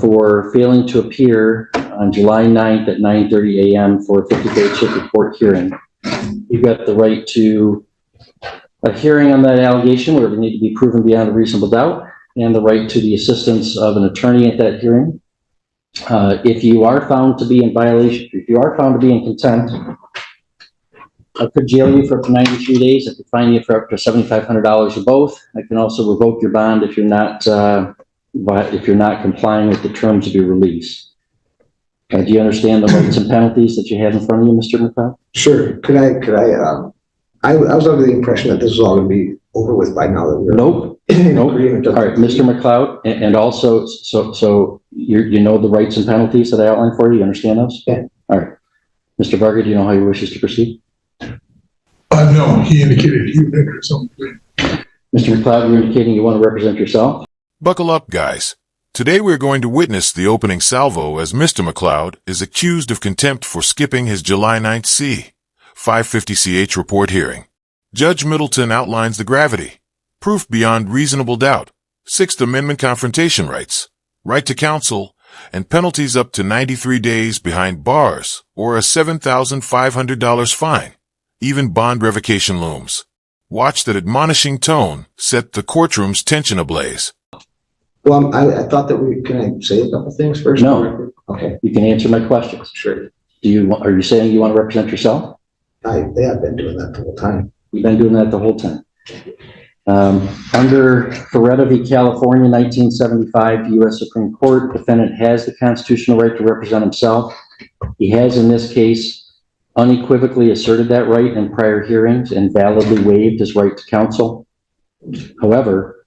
for failing to appear on July 9th at 9:30 a.m. for a 50-page circuit court hearing. You've got the right to a hearing on that allegation where it would need to be proven beyond a reasonable doubt, and the right to the assistance of an attorney at that hearing. If you are found to be in violation, if you are found to be in contempt, I could jail you for up to 93 days. I could fine you for up to $7,500 or both. I can also revoke your bond if you're not complying with the terms of your release. Do you understand the rights and penalties that you have in front of you, Mr. McLeod? Sure. I was under the impression that this was all going to be over with by now. That we're Nope. Nope. All right, Mr. McLeod, and also, so you know the rights and penalties that I outlined for you. You understand those? Yeah. All right, Mr. Barger, do you know how he wishes to proceed? No, he indicated he would enter his own plea. Mr. McLeod, you're indicating you want to represent yourself. Buckle up, guys. Today we're going to witness the opening salvo as Mr. McLeod is accused of contempt for skipping his July 9th C. 550 CH report hearing. Judge Middleton outlines the gravity, proof beyond reasonable doubt, Sixth Amendment confrontation rights, right to counsel, and penalties up to 93 days behind bars or a $7,500 fine. Even bond revocation looms. Watch that admonishing tone set the courtroom's tension ablaze. Well, I thought that can I say a couple things first? No. Okay. You can answer my questions. Sure. Are you saying you want to represent yourself? They have been doing that the whole time. You've been doing that the whole time. Under Ferretta v. California, 1975, U.S. Supreme Court, defendant has the constitutional right to represent himself. He has, in this case, unequivocally asserted that right in prior hearings and validly waived his right to counsel. However,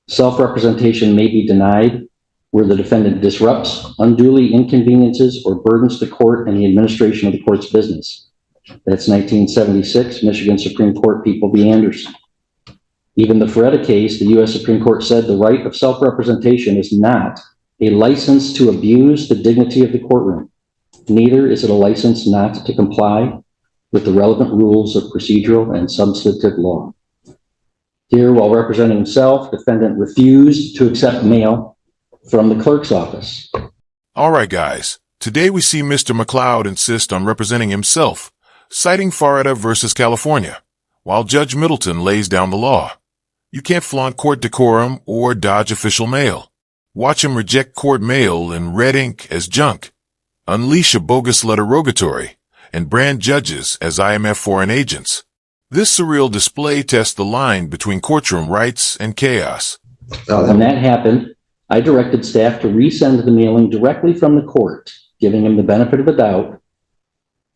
self-representation may be denied where the defendant disrupts, unduly inconveniences, or burdens the court and the administration of the court's business. That's 1976, Michigan Supreme Court, People v. Anderson. Even the Ferretta case, the U.S. Supreme Court said the right of self-representation is not a license to abuse the dignity of the courtroom. Neither is it a license not to comply with the relevant rules of procedural and substantive law. Here, while representing himself, defendant refused to accept mail from the clerk's office. All right, guys. Today we see Mr. McLeod insist on representing himself, citing Ferretta versus California, while Judge Middleton lays down the law. You can't flaunt court decorum or dodge official mail. Watch him reject court mail in red ink as junk, unleash a bogus letter rogatory, and brand judges as IMF foreign agents. This surreal display tests the line between courtroom rights and chaos. When that happened, I directed staff to resend the mailing directly from the court, giving him the benefit of the doubt.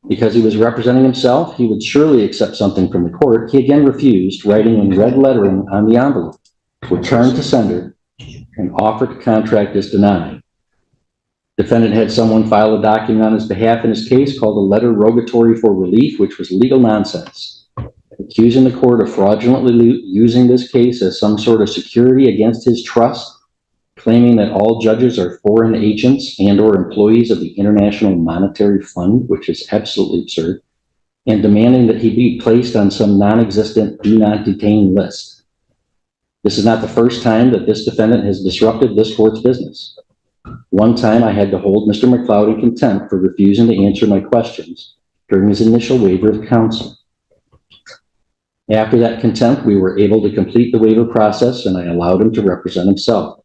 Because he was representing himself, he would surely accept something from the court. He again refused, writing in red lettering on the envelope, return to sender, and offer to contract is denied. Defendant had someone file a document on his behalf in his case called a letter rogatory for relief, which was legal nonsense, accusing the court of fraudulently using this case as some sort of security against his trust, claiming that all judges are foreign agents and or employees of the International Monetary Fund, which is absolutely absurd, and demanding that he be placed on some non-existent do not detain list. This is not the first time that this defendant has disrupted this court's business. One time I had to hold Mr. McLeod in contempt for refusing to answer my questions during his initial waiver of counsel. After that contempt, we were able to complete the waiver process and I allowed him to represent himself.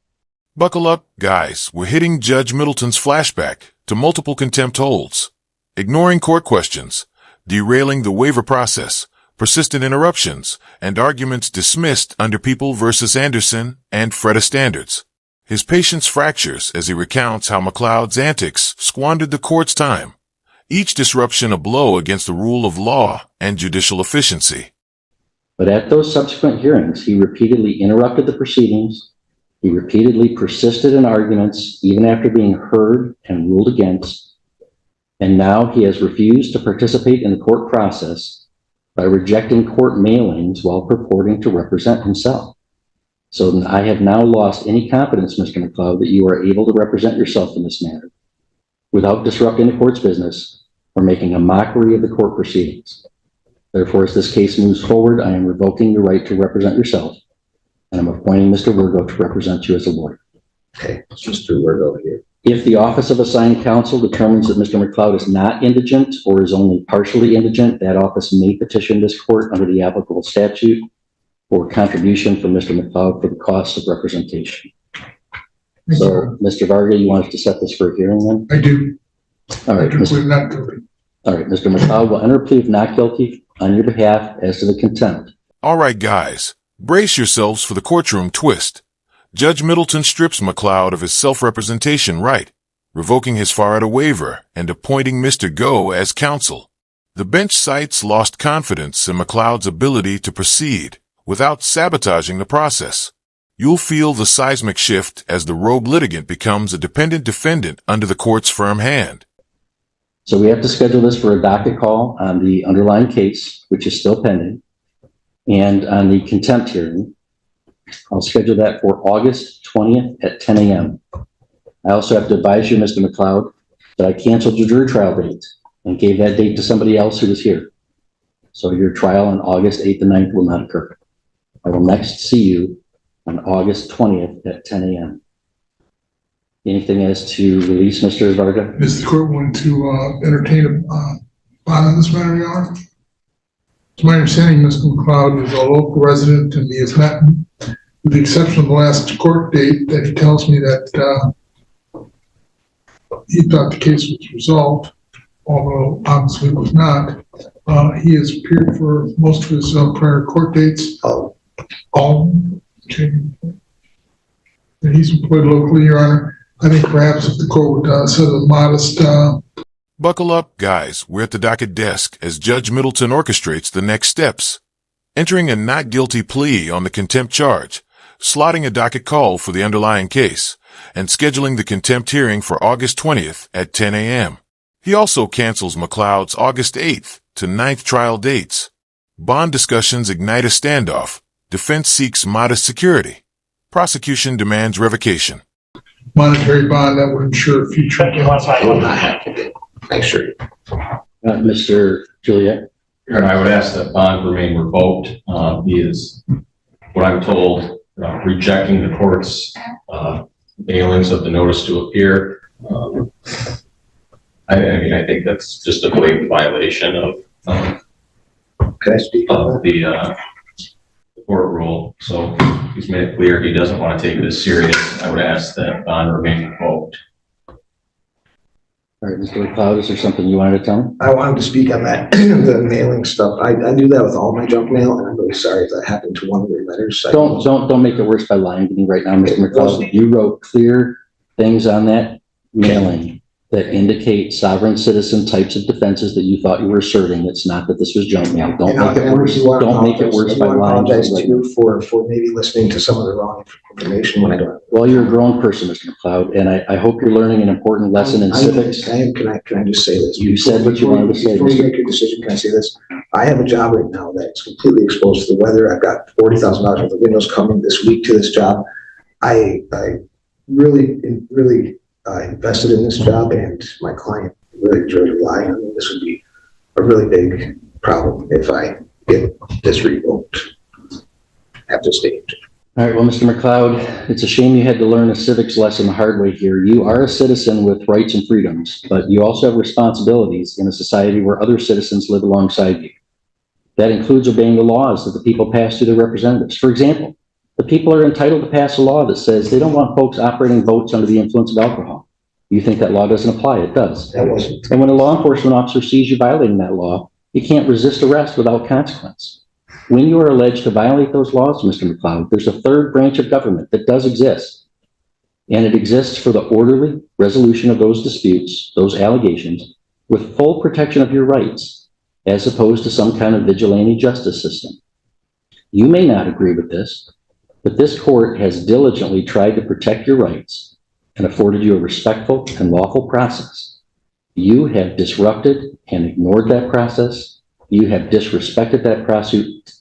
Buckle up, guys. We're hitting Judge Middleton's flashback to multiple contempt holds, ignoring court questions, derailing the waiver process, persistent interruptions, and arguments dismissed under People v. Anderson and Ferretta standards. His patience fractures as he recounts how McLeod's antics squandered the court's time, each disruption a blow against the rule of law and judicial efficiency. But at those subsequent hearings, he repeatedly interrupted the proceedings. He repeatedly persisted in arguments, even after being heard and ruled against. And now he has refused to participate in the court process by rejecting court mailings while purporting to represent himself. So I have now lost any confidence, Mr. McLeod, that you are able to represent yourself in this matter without disrupting the court's business or making a mockery of the court proceedings. Therefore, as this case moves forward, I am revoking your right to represent yourself, and I'm appointing Mr. Virgo to represent you as a lawyer. Okay, it's Mr. Wirgo here. If the office of assigned counsel determines that Mr. McLeod is not indigent or is only partially indigent, that office may petition this court under the applicable statute for contribution from Mr. McLeod for the cost of representation. So, Mr. Varga, you want us to set this for a hearing then? I do. All I right, do plead not guilty. all right, Mr. McLeod will enter a plea of not guilty on your behalf as to the contempt. All right, guys, brace yourselves for the courtroom twist. Judge Middleton strips McLeod of his self-representation right, revoking his FARADA waiver and appointing Mr. Go as counsel. The bench cites lost confidence in McLeod's ability to proceed without sabotaging the process. You'll feel the seismic shift as the rogue litigant becomes a dependent defendant under the court's firm hand. So we have to schedule this for a docket call on the underlying case, which is still pending, and on the contempt hearing. I'll schedule that for August 20th at 10 a.m. I also have to advise you, Mr. McLeod, that I canceled your jury trial date and gave that date to somebody else who was here. So your trial on August 8th and 9th will not occur. I will next see you on August 20th at 10 a.m. Anything as to release Mr. Varga? Does the court want to entertain a bond on this matter, Your Honor? It's my understanding Mr. McLeod is a local resident and he has met, with the exception of the last court date, that he tells me that he thought the case was resolved, although obviously it was not. He has appeared for most of his prior court dates. Oh, Okay. And he's employed locally, Your Honor. I think perhaps if the court would set a modest Buckle up, guys. We're at the docket desk as Judge Middleton orchestrates the next steps. Entering a not guilty plea on the contempt charge, slotting a docket call for the underlying case, and scheduling the contempt hearing for August 20th at 10 a.m. He also cancels McLeod's August 8th to 9th trial dates. Bond discussions ignite a standoff. Defense seeks modest security. Prosecution demands revocation. monetary bond that would ensure future. I will not have to do. I assure you. Mr. Juliet? And I would ask that bond remain revoked. He is, what I'm told, rejecting the court's mailings of the notice to appear. I mean, I think that's just a blatant violation of Can I speak on that? the court rule. So he's made it clear he doesn't want to take this serious. I would ask that bond remain revoked. All right, Mr. McLeod, is there something you wanted to tell me? I wanted to speak on that, the mailing stuff. I do that with all my junk mail, and I'm really sorry if that happened to one of your letters. Don't make it worse by lying to me right now, Mr. McLeod. You wrote clear things on that mailing that indicate sovereign citizen types of defenses that you thought you were asserting. It's not that this was junk mail. Don't make it worse. Don't make it worse by lying. I apologize to you for maybe listening to some of the wrong information when I don't. Well, you're a grown person, Mr. McLeod, and I hope you're learning an important lesson in civics. Can I just say this? You said what you wanted to say. Before you make your decision, can I say this? I have a job right now that's completely exposed to the weather. I've got $40,000 worth of windows coming this week to this job. I really invested in this job, and my client really relying on me. This would be a really big problem if I get this revoked at this stage. All right, well, Mr. McLeod, it's a shame you had to learn a civics lesson the hard way here. You are a citizen with rights and freedoms, but you also have responsibilities in a society where other citizens live alongside you. That includes obeying the laws that the people pass through their representatives. For example, the people are entitled to pass a law that says they don't want folks operating boats under the influence of alcohol. You think that law doesn't apply? It does. That wasn't. And when a law enforcement officer sees you violating that law, you can't resist arrest without consequence. When you are alleged to violate those laws, Mr. McLeod, there's a third branch of government that does exist. And it exists for the orderly resolution of those disputes, those allegations, with full protection of your rights, as opposed to some kind of vigilante justice system. You may not agree with this, but this court has diligently tried to protect your rights and afforded you a respectful and lawful process. You have disrupted and ignored that process. You have disrespected that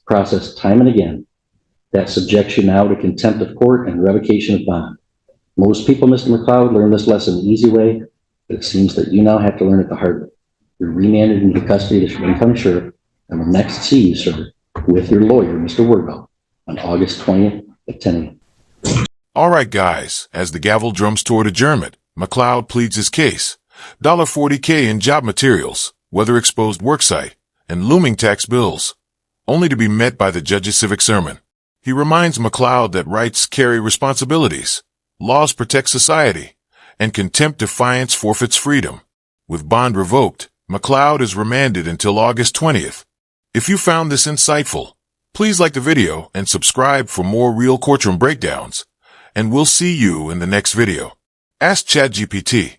process time and again. That subjects you now to contempt of court and revocation of bond. Most people, Mr. McLeod, learn this lesson the easy way, but it seems that you now have to learn it the hard way. You're remanded into custody of the Chagrin County Sheriff, and will next see you, sir, with your lawyer, Mr. Wirgo, on August 20th at 10 a.m. All right, guys, as the gavel drums toward adjournment, McLeod pleads his case. $40K in job materials, weather-exposed worksite, and looming tax bills, only to be met by the judge's civic sermon. He reminds McLeod that rights carry responsibilities, laws protect society, and contempt defiance forfeits freedom. With bond revoked, McLeod is remanded until August 20th. If you found this insightful, please like the video and subscribe for more real courtroom breakdowns, and we'll see you in the next video. Ask ChatGPT.